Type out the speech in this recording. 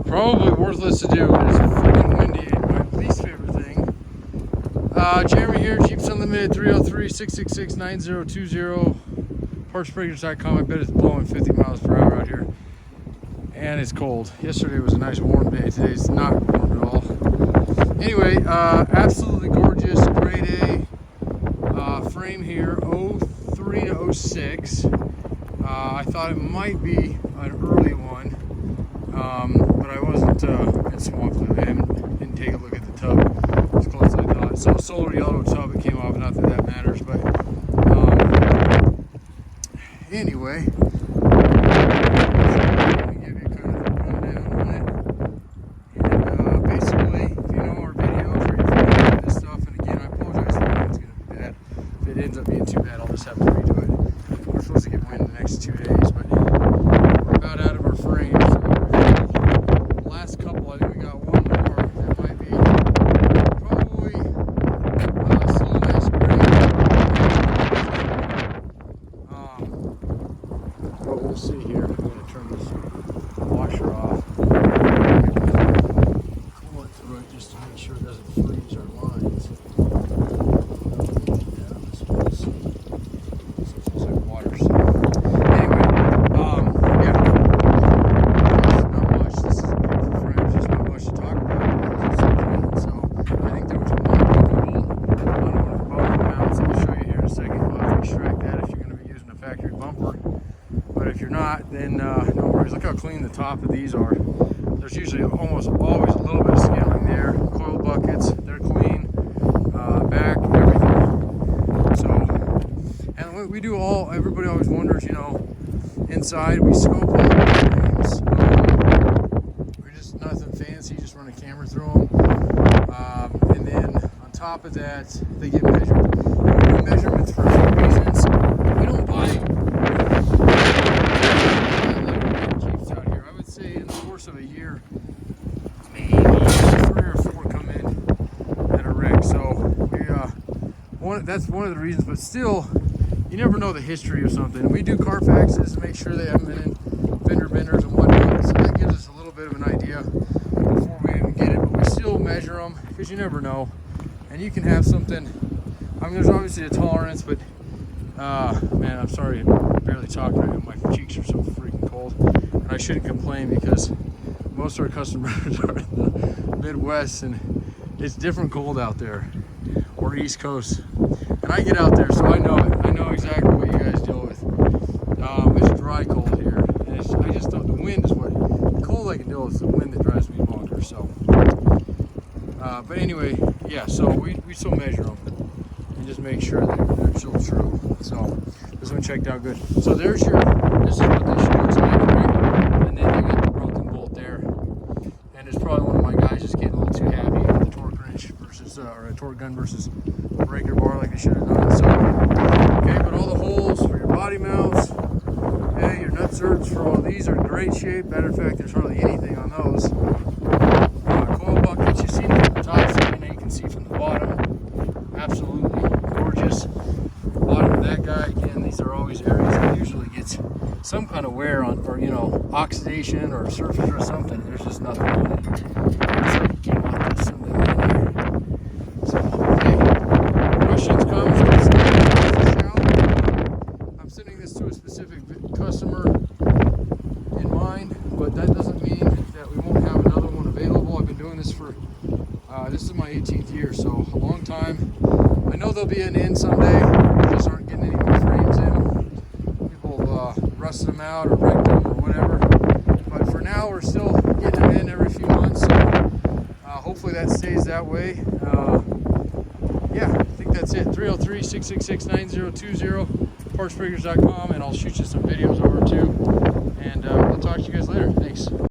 Probably worthless to do. It's freaking windy. My least favorite thing. Jeremy here, Jeeps Unlimited, 303-666-9020. Partsbreakers.com. I bet it's blowing 50 miles per hour out here. And it's cold. Yesterday was a nice warm day. Today's not warm at all. Anyway, absolutely gorgeous, grade A frame here, 03 to 06. I thought it might be an early one, but I wasn't in Swampville. I didn't take a look at the tub as close as I thought. So solar yellow tub, it came off, not that that matters, but anyway. Ends up being too bad, I'll just have to redo it. We're supposed to get wind in the next 2 days, but we're about out of our frames. So the last couple, I think we got one more that might be probably still a nice grade. But we'll see here. I'm going to turn this washer off. Cool it through it just to make sure it doesn't freeze our lines. Factory bumper, but if you're not, then no worries. Look how clean the top of these are. There's usually almost always a little bit of scaling there. Coil buckets, they're clean. Back, everything. So, and we do all. Everybody always wonders, you know, inside we scope all the frames. We're just nothing fancy. Just run a camera through them, and then on top of that, they get measured. And we do measurements for a few reasons. We don't buy Jeeps out here. I would say in the course of a year, maybe 3 or 4 come in that are wrecked. So that's one of the reasons. But still, you never know the history of something. We do Carfaxes to make sure they haven't been in fender benders and whatnot. So that gives us a little bit of an idea before we even get it. But we still measure them because you never know. And you can have something. I mean, there's obviously a tolerance, but man, I'm sorry, I'm barely talking right now. My cheeks are so freaking cold. And I shouldn't complain because most of our customers are in the Midwest and it's different cold out there, or East Coast. And I get out there, so I know it. I know exactly what you guys deal with. It's dry cold here. And I just don't, the wind is what, the cold I can deal with is the wind that drives me bonkers. So, but anyway, yeah, so we still measure them. Just make sure they're still true. So this one checked out good. So there's your, this is what they should look like, right? And then you got the broken bolt there. And it's probably one of my guys just getting a little too happy with the torque wrench versus, or a torque gun versus a breaker bar like they should have done. So, okay, but all the holes for your body mounts, okay, your nut certs for all these are in great shape. Matter of fact, there's hardly anything on those. Coil buckets, you see from the top, so you can see from the bottom. Absolutely gorgeous. Bottom of that guy, again, these are always areas that usually gets some kind of wear on, or you know, oxidation or surface or something. There's just nothing on it. So you came out to assembly right here. So, okay. Questions, comments, I'm sending this to a specific customer in mind, but that doesn't mean that we won't have another one available. I've been doing this for this is my 18th year, so a long time. I know there'll be an end someday. We just aren't getting any more frames in. People rusted them out or wrecked them or whatever. But for now, we're still getting them in every few months. So hopefully that stays that way. Yeah, I think that's it. 303-666-9020. Partsbreakers.com, and I'll shoot you some videos over too. And we'll talk to you guys later. Thanks.